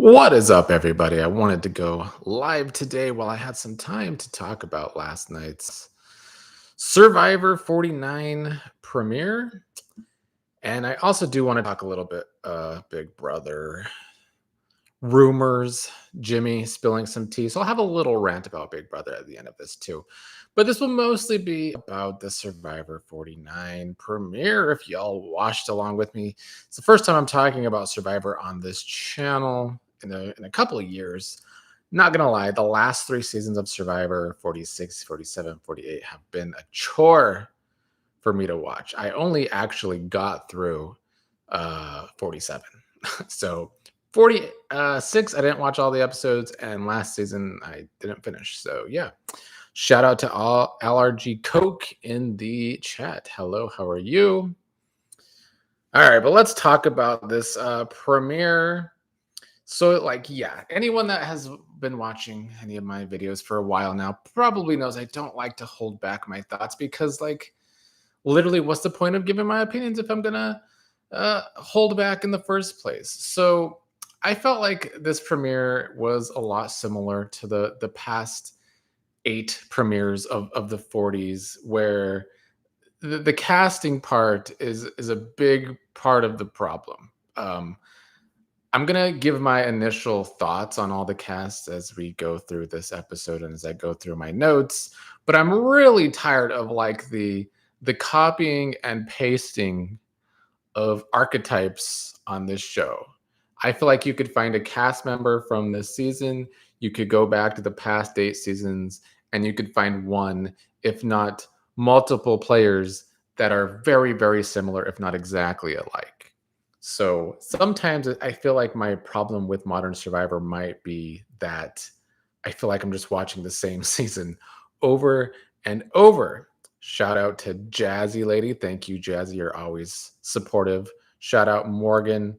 What is up, everybody? I wanted to go live today while I had some time to talk about last night's Survivor 49 premiere. And I also do want to talk a little bit Big Brother rumors, Jimmy spilling some tea. So I'll have a little rant about Big Brother at the end of this too. But this will mostly be about the Survivor 49 premiere. If y'all watched along with me, it's the first time I'm talking about Survivor on this channel in a couple of years. Not gonna lie, the last three seasons of Survivor 46, 47, 48 have been a chore for me to watch. I only actually got through 47. So 46, I didn't watch all the episodes, and last season I didn't finish. So yeah. Shout out to all LRG Coke in the chat. Hello, how are you? All right, but let's talk about this premiere. So, yeah, anyone that has been watching any of my videos for a while now probably knows I don't like to hold back my thoughts because, literally, what's the point of giving my opinions if I'm gonna hold back in the first place? So, I felt like this premiere was a lot similar to the past 8 premieres of the 40s, where the casting part is a big part of the problem. I'm gonna give my initial thoughts on all the casts as we go through this episode and as I go through my notes. But I'm really tired of the copying and pasting of archetypes on this show. I feel like you could find a cast member from this season, you could go back to the past 8 seasons, and you could find one, if not multiple players that are very, very similar, if not exactly alike. So sometimes I feel like my problem with Modern Survivor might be that I feel like I'm just watching the same season over and over. Shout out to Jazzy Lady. Thank you, Jazzy. You're always supportive. Shout out Morgan.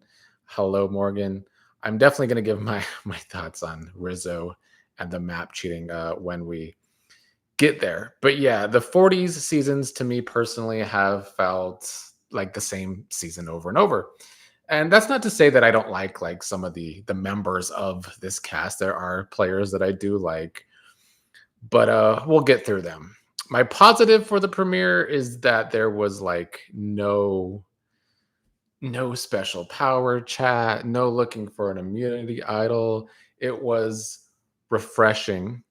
Hello, Morgan. I'm definitely going to give my thoughts on Rizzo and the map cheating when we get there. But yeah, the 40s seasons to me personally have felt like the same season over and over. And that's not to say that I don't like some of the members of this cast. There are players that I do like, but we'll get through them. My positive for the premiere is that there was no special power chat, no looking for an immunity idol. It was refreshing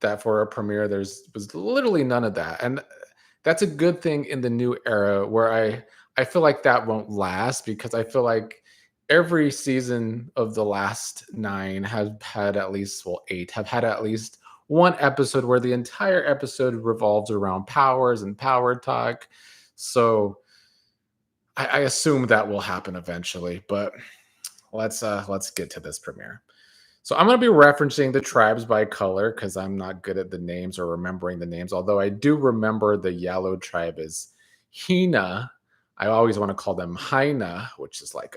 that for a premiere was literally none of that. And that's a good thing in the new era where I feel like that won't last because I feel like every season of the last 9 has had at least, well, 8 have had at least one episode where the entire episode revolves around powers and power talk. So I assume that will happen eventually, but let's get to this premiere. So I'm going to be referencing the tribes by color because I'm not good at the names or remembering the names. Although I do remember the yellow tribe is Hina. I always want to call them Haina, which is like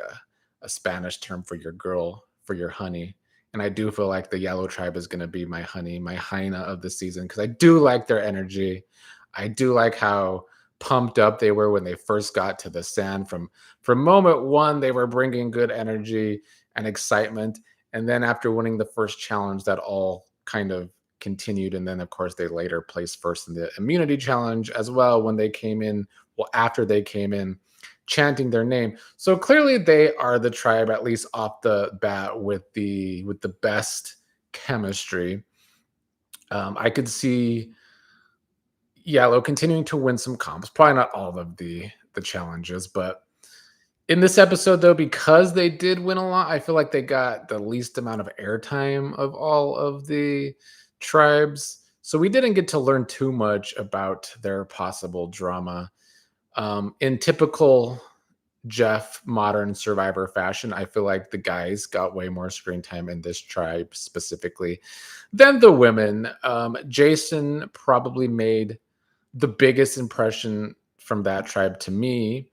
a Spanish term for your girl, for your honey. And I do feel like the yellow tribe is going to be my honey, my Haina of the season because I do like their energy. I do like how pumped up they were when they first got to the sand. From moment one, they were bringing good energy and excitement. And then after winning the first challenge, that all kind of continued. And then, of course, they later placed first in the immunity challenge as well when they came in. Well, after they came in, chanting their name. So clearly, they are the tribe, at least off the bat, with the best chemistry. I could see Yellow continuing to win some comps. Probably not all of the challenges, but in this episode, though, because they did win a lot, I feel like they got the least amount of airtime of all of the tribes. So we didn't get to learn too much about their possible drama. In typical Jeff modern Survivor fashion, I feel like the guys got way more screen time in this tribe specifically than the women. Jason probably made the biggest impression from that tribe to me.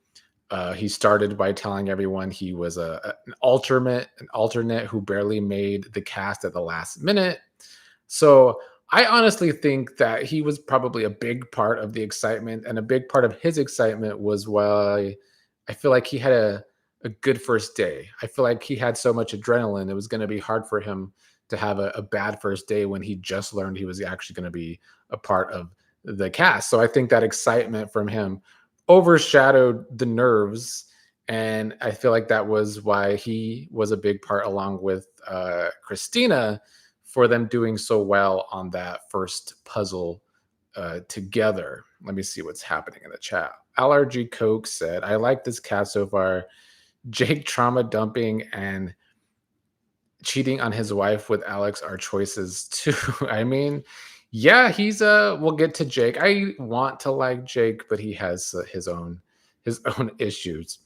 He started by telling everyone he was an alternate who barely made the cast at the last minute. So I honestly think that he was probably a big part of the excitement, and a big part of his excitement was why I feel like he had a good first day. I feel like he had so much adrenaline, it was going to be hard for him to have a bad first day when he just learned he was actually going to be a part of the cast. So I think that excitement from him overshadowed the nerves. And I feel like that was why he was a big part, along with Christina, for them doing so well on that first puzzle together. Let me see what's happening in the chat. LRG Coke said, I like this cast so far. Jake trauma dumping and cheating on his wife with Alex are choices too. I mean, yeah, we'll get to Jake. I want to like Jake, but he has his own issues.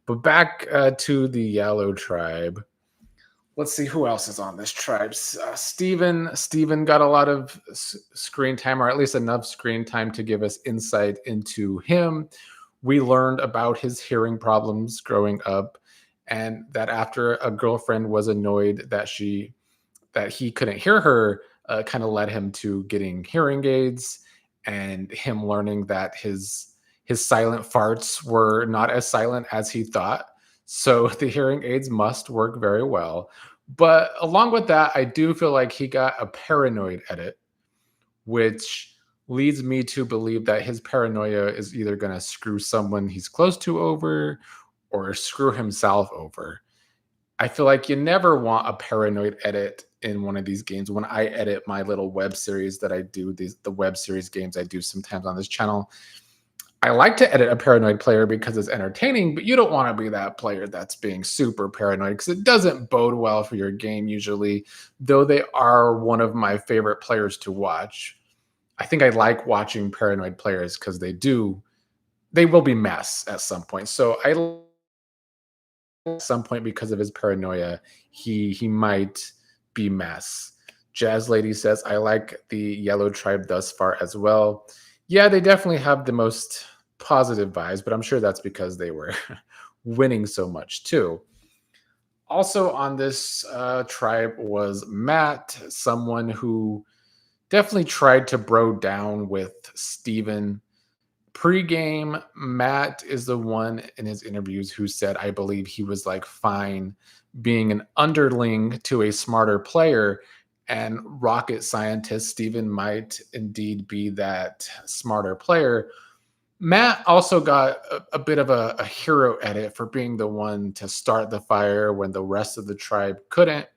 But back to the Yellow Tribe. Let's see who else is on this tribe. Steven got a lot of screen time, or at least enough screen time to give us insight into him. We learned about his hearing problems growing up, and that after a girlfriend was annoyed that he couldn't hear her, kind of led him to getting hearing aids, and him learning that his silent farts were not as silent as he thought. So the hearing aids must work very well. But along with that, I do feel like he got a paranoid edit, which leads me to believe that his paranoia is either going to screw someone he's close to over or screw himself over. I feel like you never want a paranoid edit in one of these games. When I edit my little web series that I do, the web series games I do sometimes on this channel, I like to edit a paranoid player because it's entertaining, but you don't want to be that player that's being super paranoid because it doesn't bode well for your game usually, though they are one of my favorite players to watch. I think I like watching paranoid players because they will be mess at some point. So at some point, because of his paranoia, he might be mess. Jazz Lady says, I like the Yellow Tribe thus far as well. Yeah, they definitely have the most positive vibes, but I'm sure that's because they were winning so much too. Also on this tribe was Matt, someone who definitely tried to bro down with Steven. Pre-game, Matt is the one in his interviews who said, I believe he was like fine being an underling to a smarter player, and rocket scientist Steven might indeed be that smarter player. Matt also got a bit of a hero edit for being the one to start the fire when the rest of the tribe couldn't.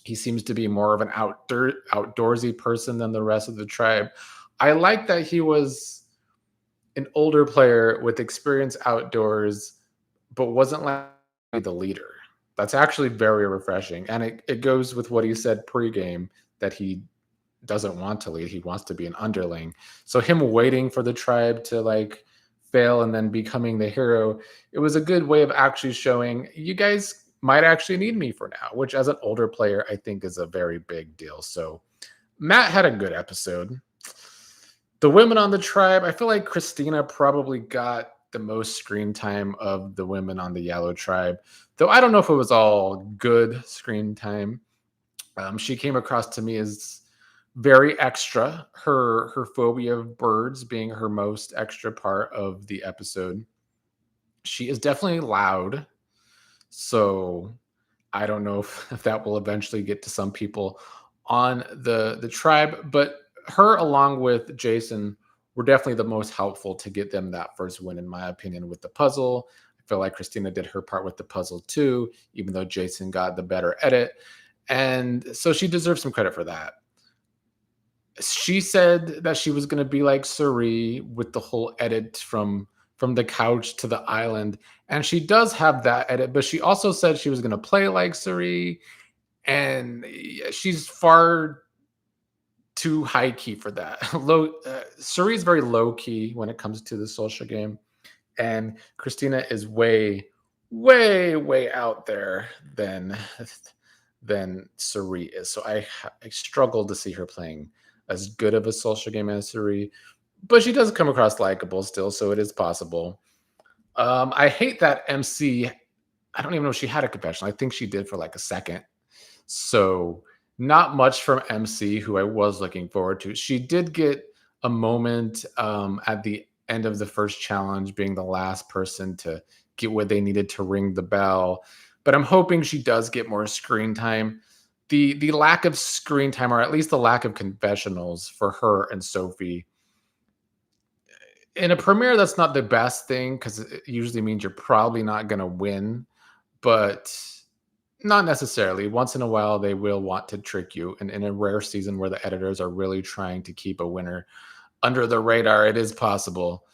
He seems to be more of an outdoorsy person than the rest of the tribe. I like that he was an older player with experience outdoors, but wasn't like the leader. That's actually very refreshing. And it goes with what he said pregame, that he doesn't want to lead. He wants to be an underling. So him waiting for the tribe to like fail and then becoming the hero, it was a good way of actually showing you guys might actually need me for now, which as an older player, I think is a very big deal. So Matt had a good episode. The women on the tribe, I feel like Christina probably got the most screen time of the women on the Yellow Tribe, though I don't know if it was all good screen time. She came across to me as very extra. Her phobia of birds being her most extra part of the episode. She is definitely loud, so I don't know if that will eventually get to some people on the tribe, but her along with Jason were definitely the most helpful to get them that first win, in my opinion, with the puzzle. I feel like Christina did her part with the puzzle too, even though Jason got the better edit. And so she deserves some credit for that. She said that she was going to be like Suri with the whole edit from the couch to the island, and she does have that edit, but she also said she was going to play like Suri, and she's far too high key for that. Suri is very low key when it comes to the social game, and Christina is way, way, way out there than Suri is. So I struggle to see her playing as good of a social game as Suri, but she does come across likable still, so it is possible. I hate that MC. I don't even know if she had a confession. I think she did for like a second. So not much from MC, who I was looking forward to. She did get a moment at the end of the first challenge, being the last person to get what they needed to ring the bell. But I'm hoping she does get more screen time. The lack of screen time, or at least the lack of confessionals for her and Sophie, in a premiere, that's not the best thing because it usually means you're probably not going to win, but not necessarily. Once in a while, they will want to trick you. And in a rare season where the editors are really trying to keep a winner under the radar, it is possible.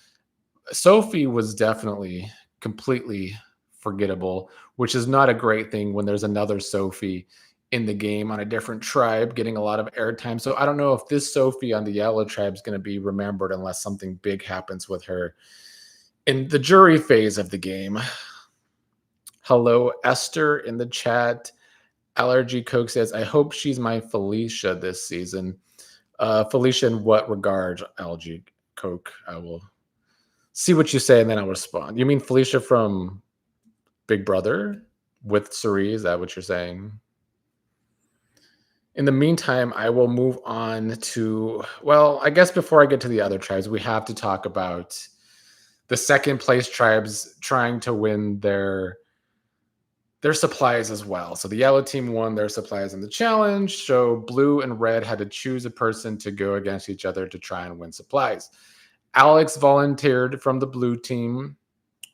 Sophie was definitely completely forgettable, which is not a great thing when there's another Sophie in the game on a different tribe getting a lot of airtime. So I don't know if this Sophie on the yellow tribe is going to be remembered unless something big happens with her in the jury phase of the game. Hello, Esther in the chat. Allergy Coke says, I hope she's my Felicia this season. Felicia, in what regard, Allergy Coke? I will see what you say and then I'll respond. You mean Felicia from Big Brother with Cerie? Is that what you're saying? In the meantime, I will move on to, well, I guess before I get to the other tribes, we have to talk about the second place tribes trying to win their supplies as well. So the yellow team won their supplies in the challenge. So blue and red had to choose a person to go against each other to try and win supplies. Alex volunteered from the blue team,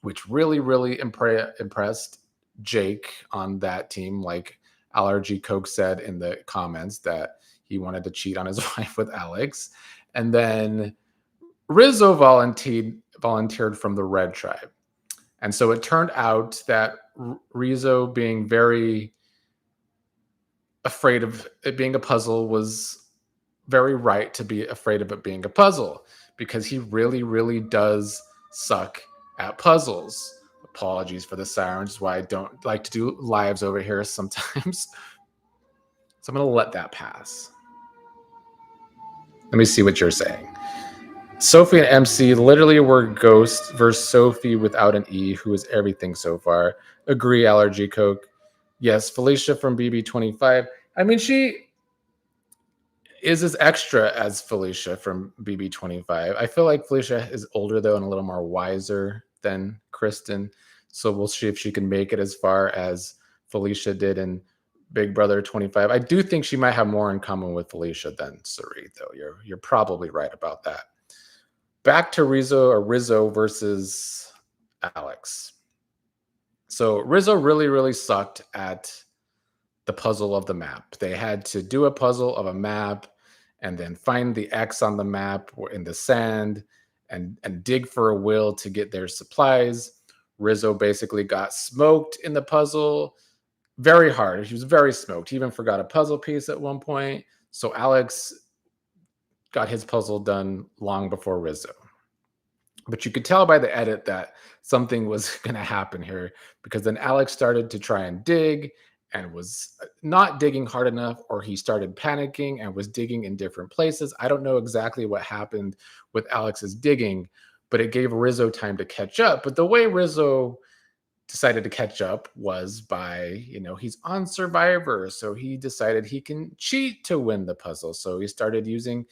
which really, really impressed Jake on that team. Like Allergy Coke said in the comments that he wanted to cheat on his wife with Alex. And then Rizzo volunteered from the red tribe. And so it turned out that Rizzo, being very afraid of it being a puzzle, was very right to be afraid of it being a puzzle because he really, really does suck at puzzles. Apologies for the sirens, is why I don't like to do lives over here sometimes. So I'm going to let that pass. Let me see what you're saying. Sophie and MC literally were Ghost versus Sophie without an E, who is everything so far. Agree, Allergy Coke. Yes, Felicia from BB25. I mean, she is as extra as Felicia from BB25. I feel like Felicia is older, though, and a little more wiser than Kristen. So we'll see if she can make it as far as Felicia did in Big Brother 25. I do think she might have more in common with Felicia than Cerie, though. You're probably right about that. Back to Rizzo versus Alex. So Rizzo really, really sucked at the puzzle of the map. They had to do a puzzle of a map and then find the X on the map in the sand and dig for a will to get their supplies. Rizzo basically got smoked in the puzzle very hard. He was very smoked. He even forgot a puzzle piece at one point. So Alex got his puzzle done long before Rizzo. But you could tell by the edit that something was going to happen here because then Alex started to try and dig and was not digging hard enough, or he started panicking and was digging in different places. I don't know exactly what happened with Alex's digging, but it gave Rizzo time to catch up. But the way Rizzo decided to catch up was by, he's on Survivor. So he decided he can cheat to win the puzzle. So he started using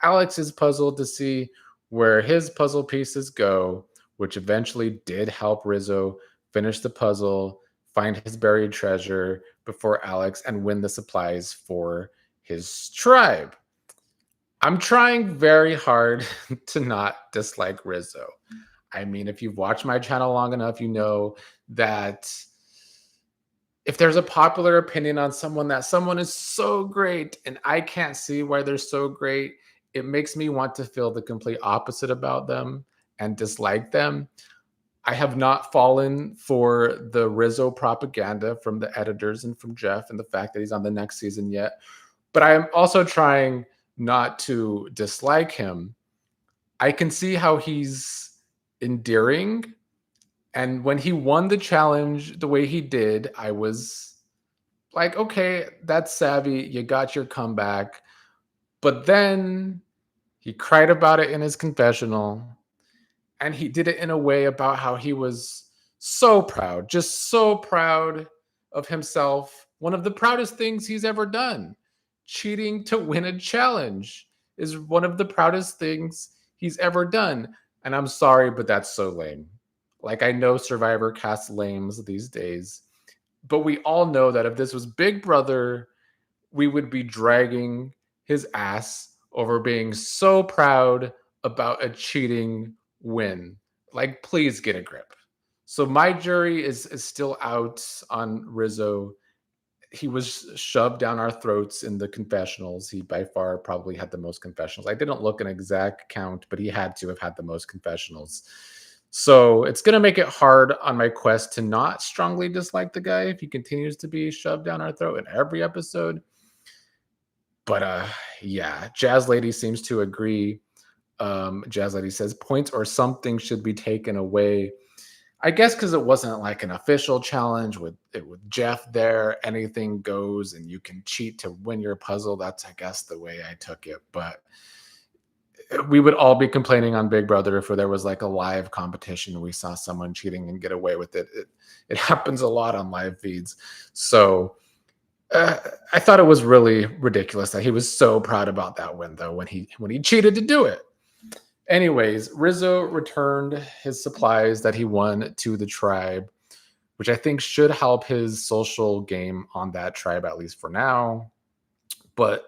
Alex's puzzle to see where his puzzle pieces go, which eventually did help Rizzo finish the puzzle, find his buried treasure before Alex, and win the supplies for his tribe. I'm trying very hard to not dislike Rizzo. I mean, if you've watched my channel long enough, you know that if there's a popular opinion on someone that someone is so great and I can't see why they're so great, it makes me want to feel the complete opposite about them and dislike them. I have not fallen for the Rizzo propaganda from the editors and from Jeff and the fact that he's on the next season yet. But I am also trying not to dislike him. I can see how he's endearing. And when he won the challenge the way he did, I was like, okay, that's savvy. You got your comeback. But then he cried about it in his confessional. And he did it in a way about how he was so proud, just so proud of himself. One of the proudest things he's ever done. Cheating to win a challenge is one of the proudest things he's ever done. And I'm sorry, but that's so lame. Like, I know Survivor casts lames these days, but we all know that if this was Big Brother, we would be dragging his ass over being so proud about a cheating win. Like, please get a grip. So my jury is still out on Rizzo. He was shoved down our throats in the confessionals. He by far probably had the most confessionals. I didn't look an exact count, but he had to have had the most confessionals. So it's going to make it hard on my quest to not strongly dislike the guy if he continues to be shoved down our throat in every episode. But yeah, Jazz Lady seems to agree. Jazz Lady says points or something should be taken away. I guess because it wasn't like an official challenge with Jeff there, anything goes and you can cheat to win your puzzle. That's, I guess, the way I took it. But we would all be complaining on Big Brother if there was like a live competition and we saw someone cheating and get away with it. It happens a lot on live feeds. So I thought it was really ridiculous that he was so proud about that win, though, when he cheated to do it. Anyways, Rizzo returned his supplies that he won to the tribe, which I think should help his social game on that tribe, at least for now. But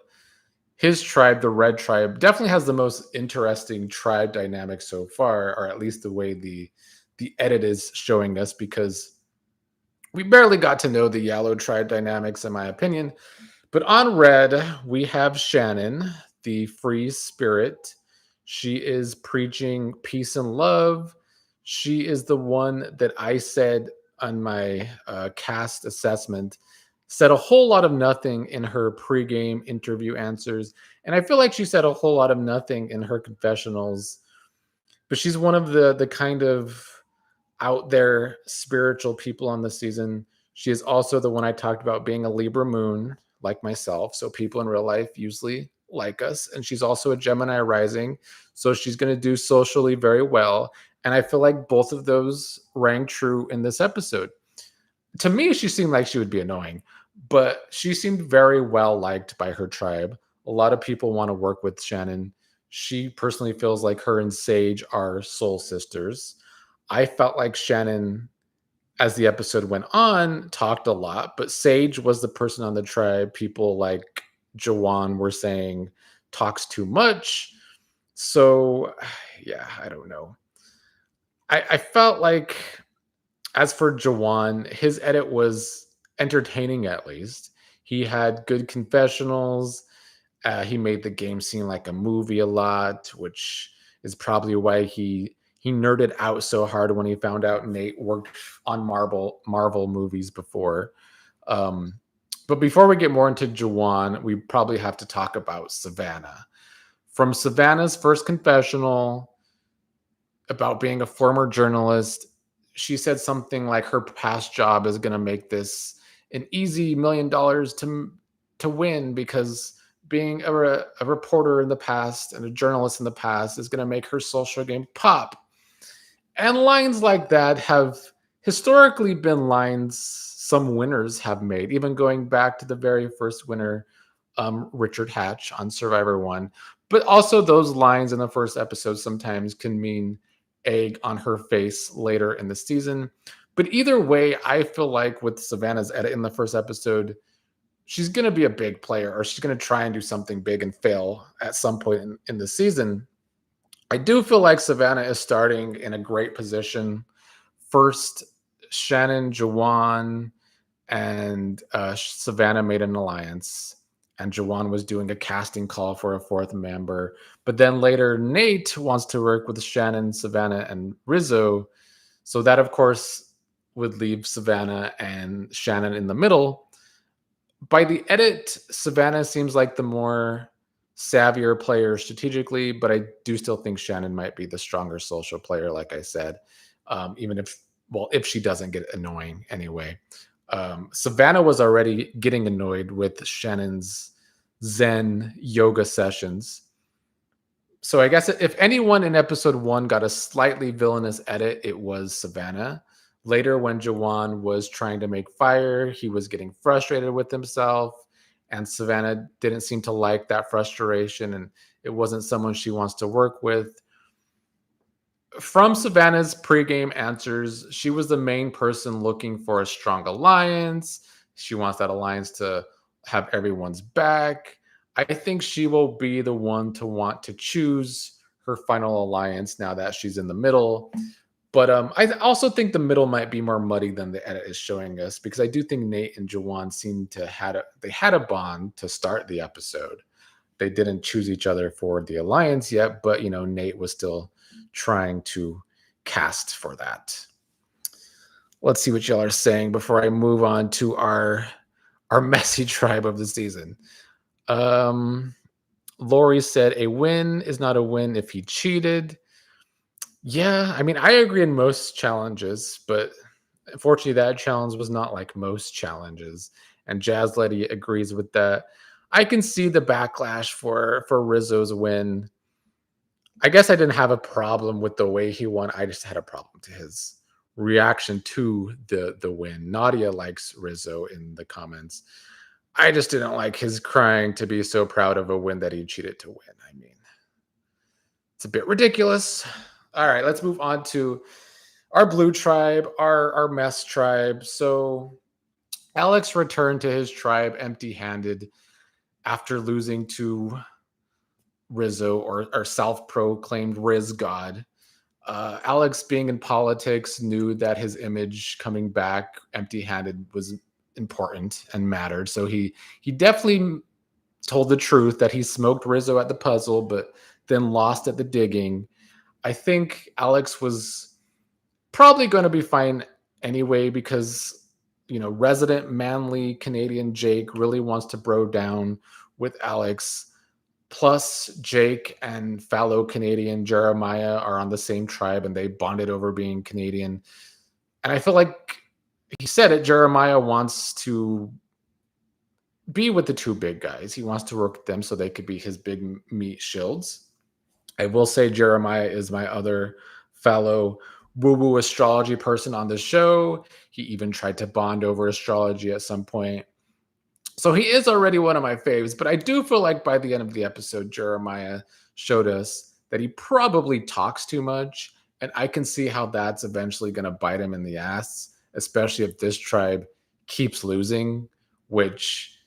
his tribe, the Red Tribe, definitely has the most interesting tribe dynamic so far, or at least the way the edit is showing us, because we barely got to know the Yellow Tribe dynamics, in my opinion. But on Red, we have Shannon, the free spirit. She is preaching peace and love. She is the one that I said on my cast assessment said a whole lot of nothing in her pregame interview answers. And I feel like she said a whole lot of nothing in her confessionals. But she's one of the kind of out there spiritual people on the season. She is also the one I talked about being a Libra moon, like myself. So people in real life usually like us. And she's also a Gemini rising. So she's going to do socially very well. And I feel like both of those rang true in this episode. To me, she seemed like she would be annoying, but she seemed very well liked by her tribe. A lot of people want to work with Shannon. She personally feels like her and Sage are soul sisters. I felt like Shannon, as the episode went on, talked a lot, but Sage was the person on the tribe people like Jawan were saying talks too much. So, yeah, I don't know. I felt like, as for Jawan, his edit was entertaining at least. He had good confessionals. He made the game seem like a movie a lot, which is probably why he nerded out so hard when he found out Nate worked on Marvel movies before. But before we get more into Jawan, we probably have to talk about Savannah. From Savannah's first confessional about being a former journalist, she said something like her past job is going to make this an easy $1 million to win, because being a reporter in the past and a journalist in the past is going to make her social game pop. And lines like that have historically been lines some winners have made, even going back to the very first winner, Richard Hatch on Survivor One. But also, those lines in the first episode sometimes can mean egg on her face later in the season. But either way, I feel like with Savannah's edit in the first episode, she's going to be a big player, or she's going to try and do something big and fail at some point in the season. I do feel like Savannah is starting in a great position. First, Shannon, Jawan, and Savannah made an alliance, and Jawan was doing a casting call for a fourth member. But then later, Nate wants to work with Shannon, Savannah, and Rizzo. So that, of course, would leave Savannah and Shannon in the middle. By the edit, Savannah seems like the more savvier player strategically, but I do still think Shannon might be the stronger social player, like I said, even if she doesn't get annoying anyway. Savannah was already getting annoyed with Shannon's Zen yoga sessions. So I guess if anyone in episode 1 got a slightly villainous edit, it was Savannah. Later, when Jawan was trying to make fire, he was getting frustrated with himself, and Savannah didn't seem to like that frustration, and it wasn't someone she wants to work with. From Savannah's pregame answers, she was the main person looking for a strong alliance. She wants that alliance to have everyone's back. I think she will be the one to want to choose her final alliance now that she's in the middle. But also think the middle might be more muddy than the edit is showing us, because I do think Nate and Jawan seemed to had a bond to start the episode. They didn't choose each other for the alliance yet, but Nate was still trying to cast for that. Let's see what y'all are saying before I move on to our messy tribe of the season. Lori said a win is not a win if he cheated. Yeah, I mean, I agree in most challenges, but unfortunately, that challenge was not like most challenges. And Jazz Lady agrees with that. I can see the backlash for Rizzo's win. I guess I didn't have a problem with the way he won. I just had a problem to his reaction to the win. Nadia likes Rizzo in the comments. I just didn't like his crying to be so proud of a win that he cheated to win. I mean, it's a bit ridiculous. All right, let's move on to our blue tribe, our mess tribe. So Alex returned to his tribe empty-handed after losing to Rizzo, or self-proclaimed Riz God. Alex, being in politics, knew that his image coming back empty-handed was important and mattered. So he definitely told the truth that he smoked Rizzo at the puzzle, but then lost at the digging. I think Alex was probably going to be fine anyway, because resident manly Canadian Jake really wants to bro down with Alex. Plus, Jake and fellow Canadian Jeremiah are on the same tribe, and they bonded over being Canadian. And I feel like he said it. Jeremiah wants to be with the two big guys. He wants to work with them so they could be his big meat shields. I will say Jeremiah is my other fellow woo-woo astrology person on the show. He even tried to bond over astrology at some point. So he is already one of my faves, but I do feel like by the end of the episode, Jeremiah showed us that he probably talks too much, and I can see how that's eventually going to bite him in the ass, especially if this tribe keeps losing, which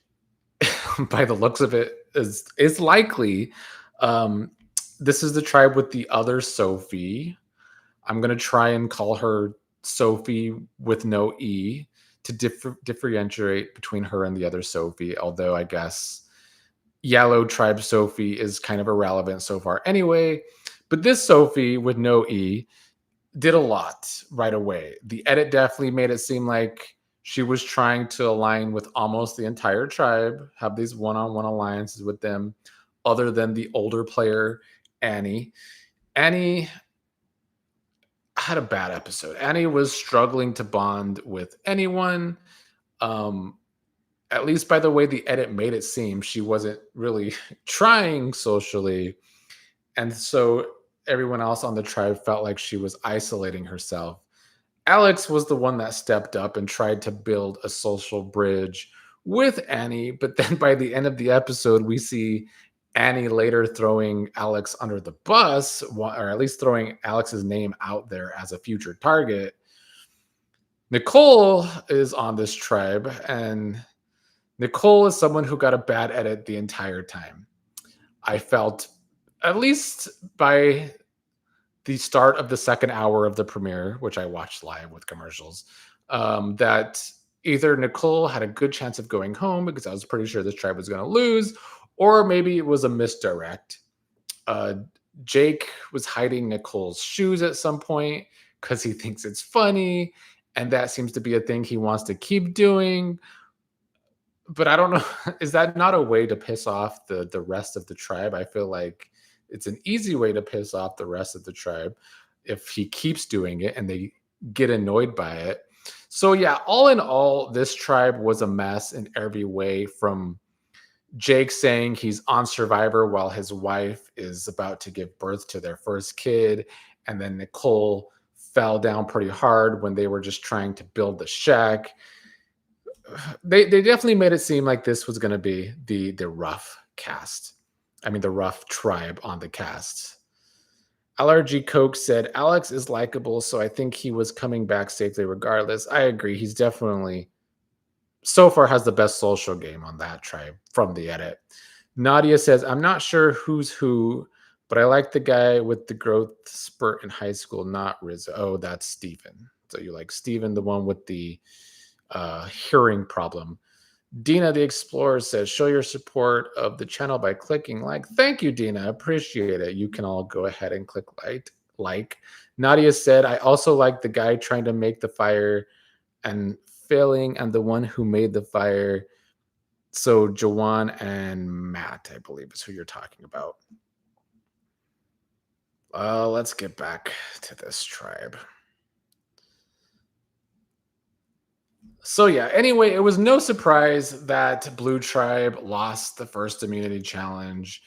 by the looks of it is likely. This is the tribe with the other Sophie. I'm going to try and call her Sophie with no E to differentiate between her and the other Sophie, although I guess Yellow Tribe Sophie is kind of irrelevant so far anyway. But this Sophie with no E did a lot right away. The edit definitely made it seem like she was trying to align with almost the entire tribe, have these one-on-one alliances with them, other than the older player, Annie. Annie had a bad episode. Annie was struggling to bond with anyone. At least by the way the edit made it seem, she wasn't really trying socially. And so everyone else on the tribe felt like she was isolating herself. Alex was the one that stepped up and tried to build a social bridge with Annie. But then by the end of the episode, we see Annie later throwing Alex under the bus, or at least throwing Alex's name out there as a future target. Nicole is on this tribe, and Nicole is someone who got a bad edit the entire time. I felt, at least by the start of the second hour of the premiere, which I watched live with commercials, that either Nicole had a good chance of going home because I was pretty sure this tribe was going to lose, or maybe it was a misdirect. Jake was hiding Nicole's shoes at some point because he thinks it's funny, and that seems to be a thing he wants to keep doing. But I don't know, is that not a way to piss off the rest of the tribe? I feel like it's an easy way to piss off the rest of the tribe if he keeps doing it and they get annoyed by it. So yeah, all in all, this tribe was a mess in every way, from Jake saying he's on Survivor while his wife is about to give birth to their first kid. And then Nicole fell down pretty hard when they were just trying to build the shack. They definitely made it seem like this was going to be the rough cast. I mean, the rough tribe on the cast. LRG Coke said, Alex is likable, so I think he was coming back safely regardless. I agree. He's definitely, so far, has the best social game on that tribe from the edit. Nadia says, I'm not sure who's who, but I like the guy with the growth spurt in high school, not Rizzo. Oh, that's Steven. So you like Steven, the one with the hearing problem. Dina the Explorer says, show your support of the channel by clicking like. Thank you, Dina. Appreciate it. You can all go ahead and click like. Nadia said, I also like the guy trying to make the fire and failing, and the one who made the fire. So Jawan and Matt, I believe, is who you're talking about. Let's get back to this tribe. So yeah, anyway, it was no surprise that Blue Tribe lost the first immunity challenge.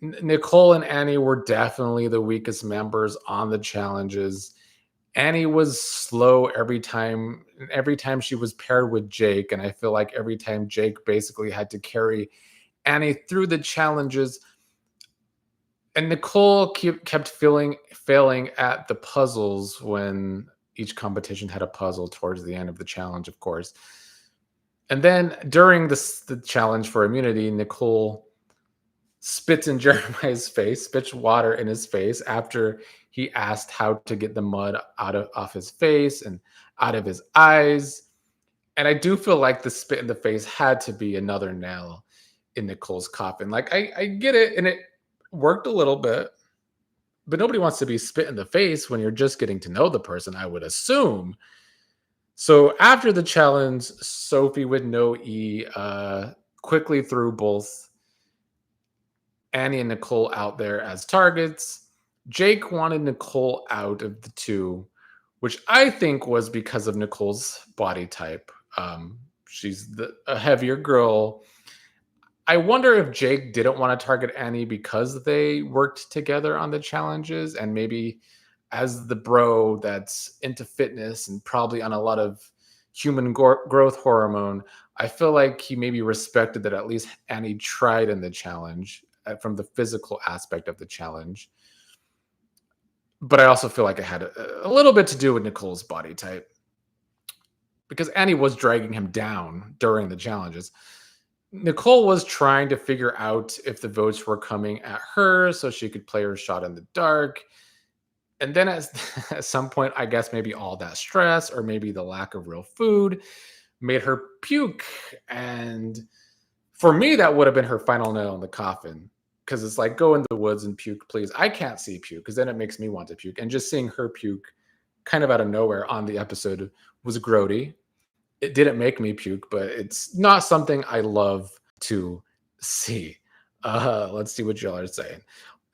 Nicole and Annie were definitely the weakest members on the challenges. Annie was slow every time she was paired with Jake, and I feel like every time Jake basically had to carry Annie through the challenges. And Nicole kept failing at the puzzles when each competition had a puzzle towards the end of the challenge, of course. And then during the challenge for immunity, Nicole spits in Jeremiah's face, spits water in his face after he asked how to get the mud off his face and out of his eyes. And I do feel like the spit in the face had to be another nail in Nicole's coffin. Like I get it, and it worked a little bit, but nobody wants to be spit in the face when you're just getting to know the person, I would assume. So after the challenge, Sophie with no E quickly threw both Annie and Nicole out there as targets. Jake wanted Nicole out of the two, which I think was because of Nicole's body type. She's a heavier girl. I wonder if Jake didn't want to target Annie because they worked together on the challenges, and maybe as the bro that's into fitness and probably on a lot of human growth hormone, I feel like he maybe respected that at least Annie tried in the challenge from the physical aspect of the challenge. But I also feel like it had a little bit to do with Nicole's body type, because Annie was dragging him down during the challenges. Nicole was trying to figure out if the votes were coming at her so she could play her shot in the dark. And then at some point, I guess maybe all that stress or maybe the lack of real food made her puke. And for me, that would have been her final nail in the coffin, because it's like, go in the woods and puke, please. I can't see puke because then it makes me want to puke. And just seeing her puke kind of out of nowhere on the episode was grody. It didn't make me puke, but it's not something I love to see. Let's see what y'all are saying.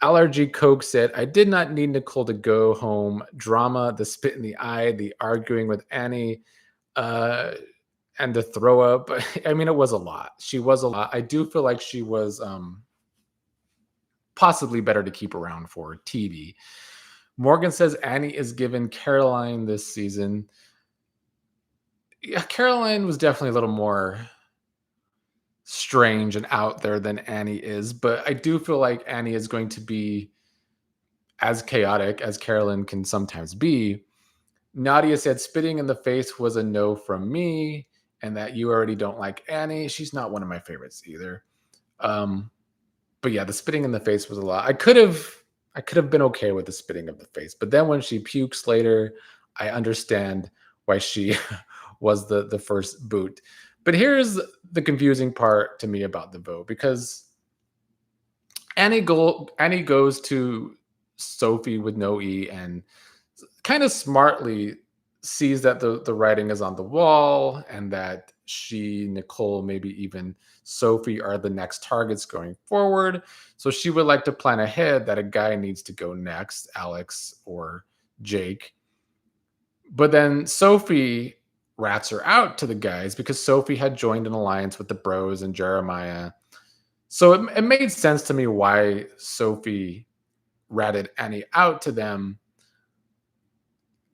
LRG Coke said, I did not need Nicole to go home. Drama, the spit in the eye, the arguing with Annie, and the throw up. I mean, it was a lot. She was a lot. I do feel like she was possibly better to keep around for TV. Morgan says Annie is given Caroline this season. Yeah, Caroline was definitely a little more strange and out there than Annie is, but I do feel like Annie is going to be as chaotic as Carolyn can sometimes be. Nadia said spitting in the face was a no from me, and that you already don't like Annie. She's not one of my favorites either. But yeah, the spitting in the face was a lot. I could have been okay with the spitting of the face, but then when she pukes later, I understand why she was the first boot. But here's the confusing part to me about the vote, because Annie goes to Sophie with no E and kind of smartly sees that the writing is on the wall, and that she, Nicole, maybe even Sophie are the next targets going forward. So she would like to plan ahead that a guy needs to go next, Alex or Jake. But then Sophie rats her out to the guys because Sophie had joined an alliance with the bros and Jeremiah. So it made sense to me why Sophie ratted Annie out to them.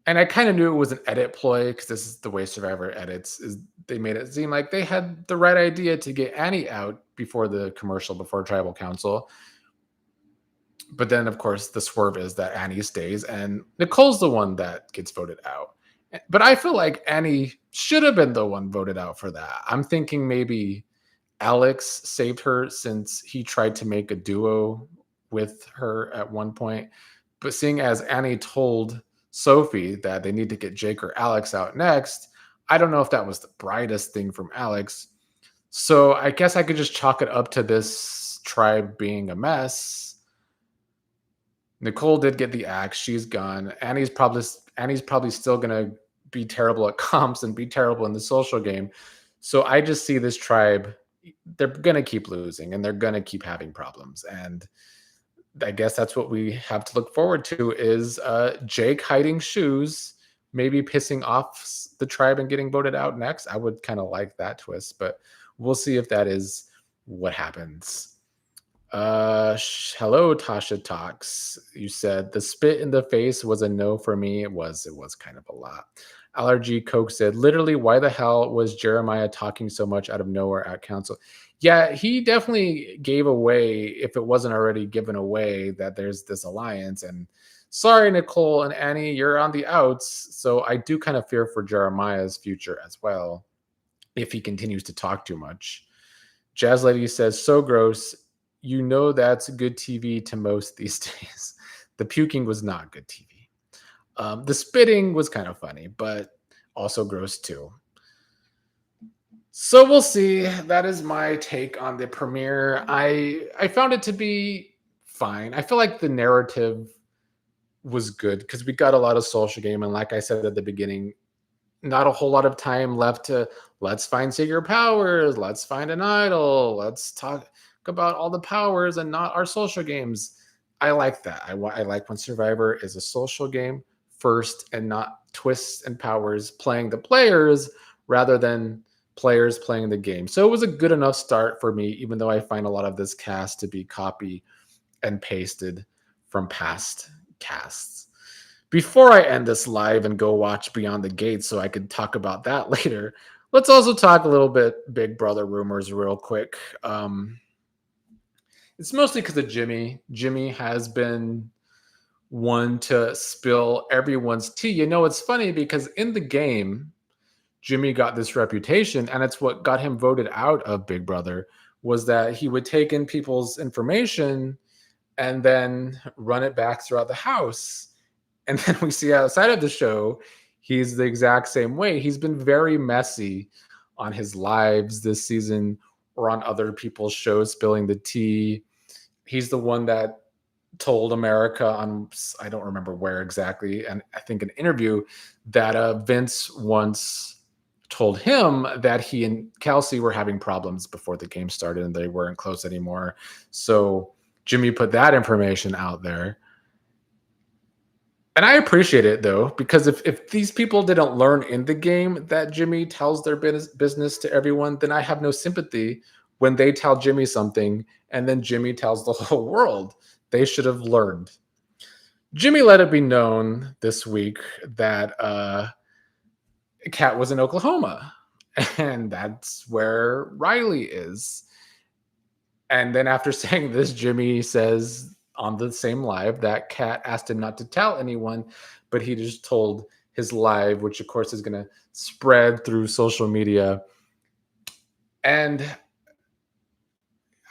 And I kind of knew it was an edit ploy, because this is the way Survivor edits, is they made it seem like they had the right idea to get Annie out before the commercial, before Tribal Council. But then, of course, the swerve is that Annie stays, and Nicole's the one that gets voted out. But I feel like Annie should have been the one voted out for that. I'm thinking maybe Alex saved her since he tried to make a duo with her at one point. But seeing as Annie told Sophie that they need to get Jake or Alex out next, I don't know if that was the brightest thing from Alex. So I guess I could just chalk it up to this tribe being a mess. Nicole did get the axe. She's gone. Annie's probably still gonna be terrible at comps and be terrible in the social game. So I just see this tribe. They're gonna keep losing and they're gonna keep having problems. And I guess that's what we have to look forward to is Jake hiding shoes, maybe pissing off the tribe and getting voted out next. I would kind of like that twist, but we'll see if that is what happens. Hello, Tasha Talks. You said the spit in the face was a no for me. It was kind of a lot. Allergy Coke said, literally, why the hell was Jeremiah talking so much out of nowhere at council? Yeah, he definitely gave away, if it wasn't already given away, that there's this alliance. And sorry, Nicole and Annie, you're on the outs. So I do kind of fear for Jeremiah's future as well if he continues to talk too much. Jazz Lady says, so gross. You know that's good TV to most these days. The puking was not good TV. The spitting was kind of funny, but also gross too. So we'll see. That is my take on the premiere. I found it to be fine. I feel like the narrative was good because we got a lot of social game, and like I said at the beginning, not a whole lot of time left to let's find secret powers, let's find an idol, let's talk about all the powers and not our social games. I like that. I like when Survivor is a social game first and not twists and powers playing the players rather than players playing the game. So it was a good enough start for me, even though I find a lot of this cast to be copy and pasted from past casts. Before I end this live and go watch Beyond the Gates so I could talk about that later, let's also talk a little bit Big Brother rumors real quick. It's mostly because of Jimmy. Jimmy has been one to spill everyone's tea. You know, it's funny because in the game, Jimmy got this reputation, and it's what got him voted out of Big Brother, was that he would take in people's information and then run it back throughout the house. And then we see outside of the show, he's the exact same way. He's been very messy on his lives this season or on other people's shows, spilling the tea. He's the one that told America on, I don't remember where exactly, and I think an interview that Vince once told him that he and Kelsey were having problems before the game started and they weren't close anymore. So Jimmy put that information out there. And I appreciate it though, because if these people didn't learn in the game that Jimmy tells their business to everyone, then I have no sympathy when they tell Jimmy something and then Jimmy tells the whole world. They should have learned. Jimmy let it be known this week that Kat was in Oklahoma, and that's where Rylie is. And then after saying this, Jimmy says on the same live that Kat asked him not to tell anyone, but he just told his live, which of course is going to spread through social media. And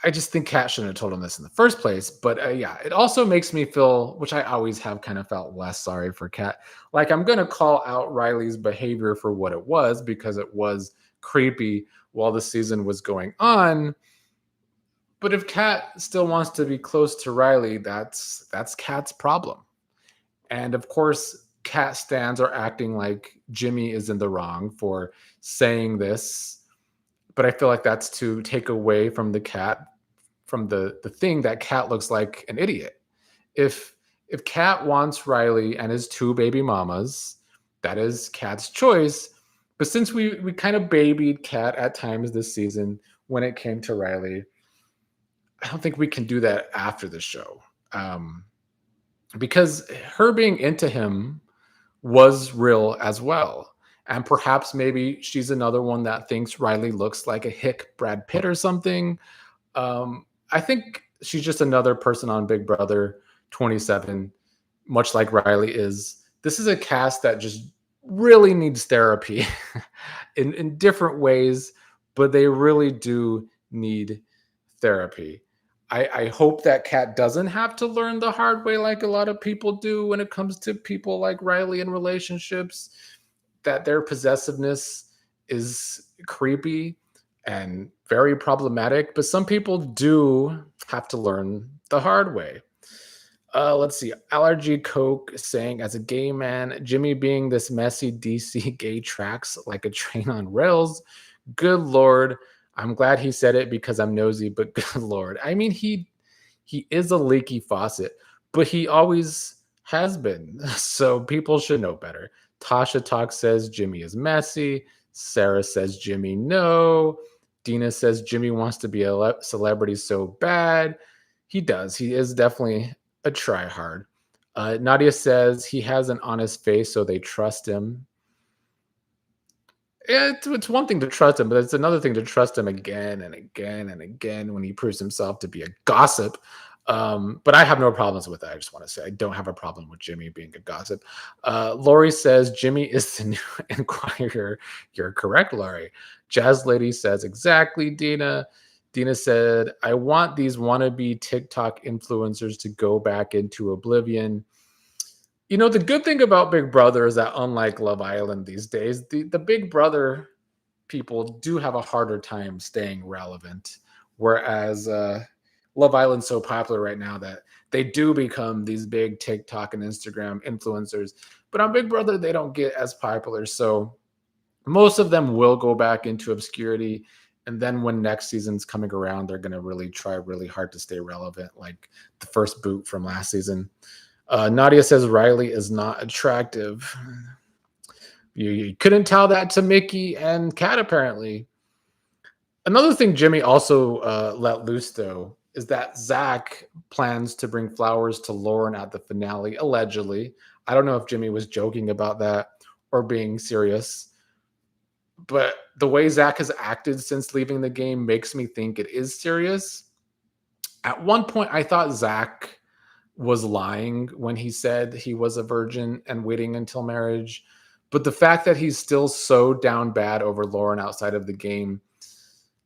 I just think Kat shouldn't have told him this in the first place. But yeah, it also makes me feel, which I always have kind of felt less sorry for Kat. Like I'm going to call out Riley's behavior for what it was because it was creepy while the season was going on. But if Kat still wants to be close to Rylie, that's Kat's problem. And of course, Kat stans are acting like Jimmy is in the wrong for saying this. But I feel like that's to take away from the Kat, from the thing that Kat looks like an idiot. If Kat wants Rylie and his two baby mamas, that is Kat's choice. But since we kind of babied Kat at times this season when it came to Rylie, I don't think we can do that after the show. Because her being into him was real as well. And perhaps maybe she's another one that thinks Rylie looks like a hick Brad Pitt or something. I think she's just another person on Big Brother 27, much like Rylie is, this is a cast that just really needs therapy in different ways, but they really do need therapy. I hope that Kat doesn't have to learn the hard way like a lot of people do when it comes to people like Rylie in relationships, that their possessiveness is creepy and very problematic, but some people do have to learn the hard way. Let's see. Allergy Coke saying, as a gay man, Jimmy being this messy DC gay tracks like a train on rails. Good Lord. I'm glad he said it because I'm nosy, but good Lord. I mean, he is a leaky faucet, but he always has been. So people should know better. Tasha Talk says Jimmy is messy. Sarah says Jimmy no. Dina says Jimmy wants to be a celebrity so bad. He does. He is definitely a tryhard. Nadia says he has an honest face, so they trust him. It's one thing to trust him, but it's another thing to trust him again and again and again when he proves himself to be a gossip. But I have no problems with that. I just want to say I don't have a problem with Jimmy being a gossip. Lori says Jimmy is the new Inquirer. You're correct, Lori. Jazz Lady says exactly, Dina. Dina said, I want these wannabe TikTok influencers to go back into oblivion. You know, the good thing about Big Brother is that unlike Love Island these days, the Big Brother people do have a harder time staying relevant. Whereas Love Island's so popular right now that they do become these big TikTok and Instagram influencers. But on Big Brother, they don't get as popular. So most of them will go back into obscurity. And then when next season's coming around, they're going to really try really hard to stay relevant, like the first boot from last season. Nadia says Rylie is not attractive. You couldn't tell that to Mickey and Kat, apparently. Another thing Jimmy also let loose, though, is that Zach plans to bring flowers to Lauren at the finale, allegedly. I don't know if Jimmy was joking about that or being serious. But the way Zach has acted since leaving the game makes me think it is serious. At one point, I thought Zach was lying when he said he was a virgin and waiting until marriage. But the fact that he's still so down bad over Lauren outside of the game,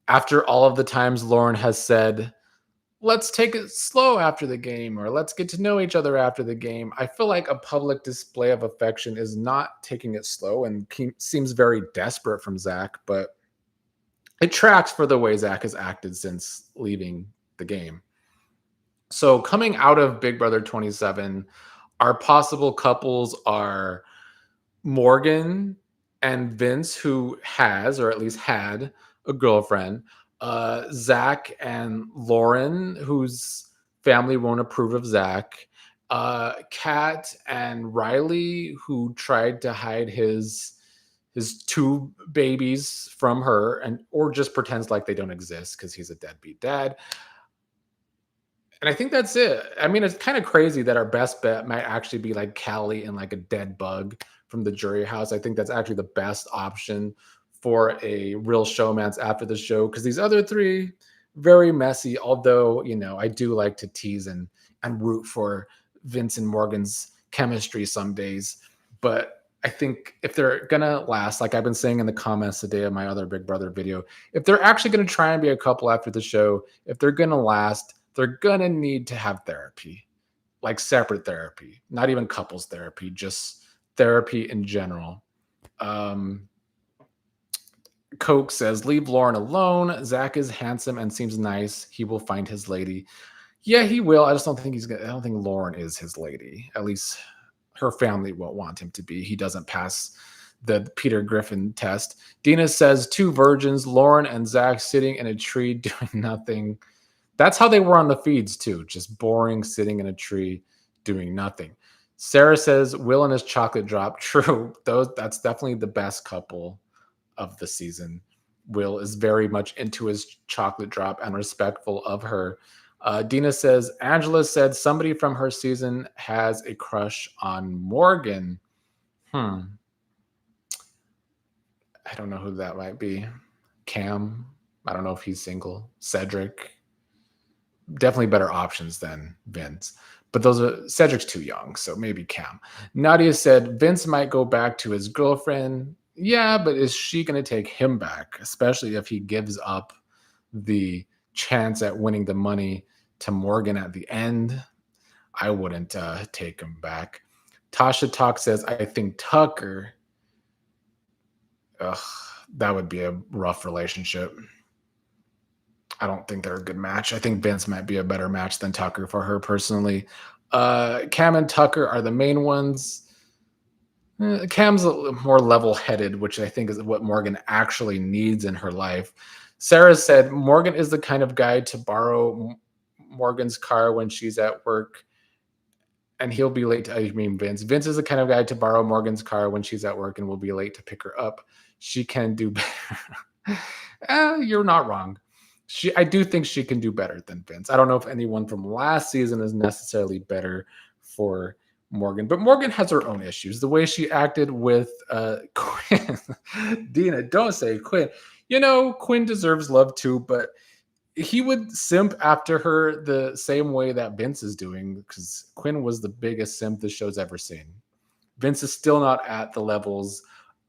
after all of the times Lauren has said, let's take it slow after the game or let's get to know each other after the game, I feel like a public display of affection is not taking it slow and seems very desperate from Zach, but it tracks for the way Zach has acted since leaving the game. So coming out of Big Brother 27, our possible couples are Morgan and Vince, who has, or at least had, a girlfriend. Zach and Lauren, whose family won't approve of Zach. Kat and Rylie, who tried to hide his two babies from her, and or just pretends like they don't exist because he's a deadbeat dad. And I think that's it. I mean, it's kind of crazy that our best bet might actually be like Callie and like a dead bug from the jury house. I think that's actually the best option for a real showmance after the show, because these other three, very messy. Although, you know, I do like to tease and root for Vince and Morgan's chemistry some days. But I think if they're gonna last, like I've been saying in the comments today of my other Big Brother video, if they're actually gonna try and be a couple after the show, if they're gonna last, they're gonna need to have therapy, like separate therapy, not even couples therapy, just therapy in general. Um, Coke says, leave Lauren alone. Zach is handsome and seems nice. He will find his lady. Yeah, he will. I just don't think I don't think Lauren is his lady. At least her family won't want him to be. He doesn't pass the Peter Griffin test. Dina says, two virgins, Lauren and Zach sitting in a tree doing nothing. That's how they were on the feeds too, just boring, sitting in a tree, doing nothing. Sarah says Will and his chocolate drop. True, that's definitely the best couple of the season. Will is very much into his chocolate drop and respectful of her. Dina says Angela said somebody from her season has a crush on Morgan. I don't know who that might be. Cam. I don't know if he's single. Cedric. definitely better options than Vince. But those are Cedric's too young, so maybe Cam. Nadia said Vince might go back to his girlfriend. Yeah, but is she going to take him back, especially if he gives up the chance at winning the money to Morgan at the end? I wouldn't take him back. Tasha Talk says, I think Tucker. Ugh, that would be a rough relationship. I don't think they're a good match. I think Vince might be a better match than Tucker for her personally. Cam and Tucker are the main ones. Cam's more level-headed, which I think is what Morgan actually needs in her life. Sarah said Morgan is the kind of guy to borrow Morgan's car when she's at work, and he'll be late. I mean, Vince. Vince is the kind of guy to borrow Morgan's car when she's at work and will be late to pick her up. She can do better. You're not wrong. I do think she can do better than Vince. I don't know if anyone from last season is necessarily better for Morgan, but Morgan has her own issues. The way she acted with Quinn. Dina, don't say Quinn. You know, Quinn deserves love too, but he would simp after her the same way that Vince is doing, because Quinn was the biggest simp the show's ever seen. Vince is still not at the levels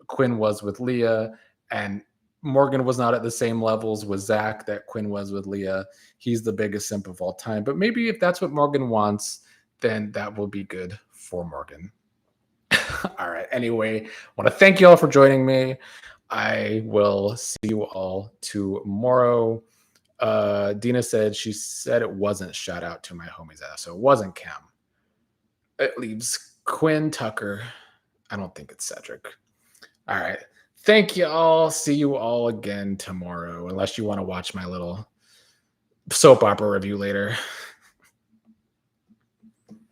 Quinn was with Leah, and Morgan was not at the same levels with Zach that Quinn was with Leah. He's the biggest simp of all time. But maybe if that's what Morgan wants, then that will be good for Morgan. All right. Anyway, I want to thank you all for joining me. I will see you all tomorrow. Dina said she said it wasn't shout out to my homies ass, so it wasn't Cam. It leaves Quinn, Tucker. I don't think it's Cedric. All right. Thank you all. See you all again tomorrow, unless you want to watch my little soap opera review later.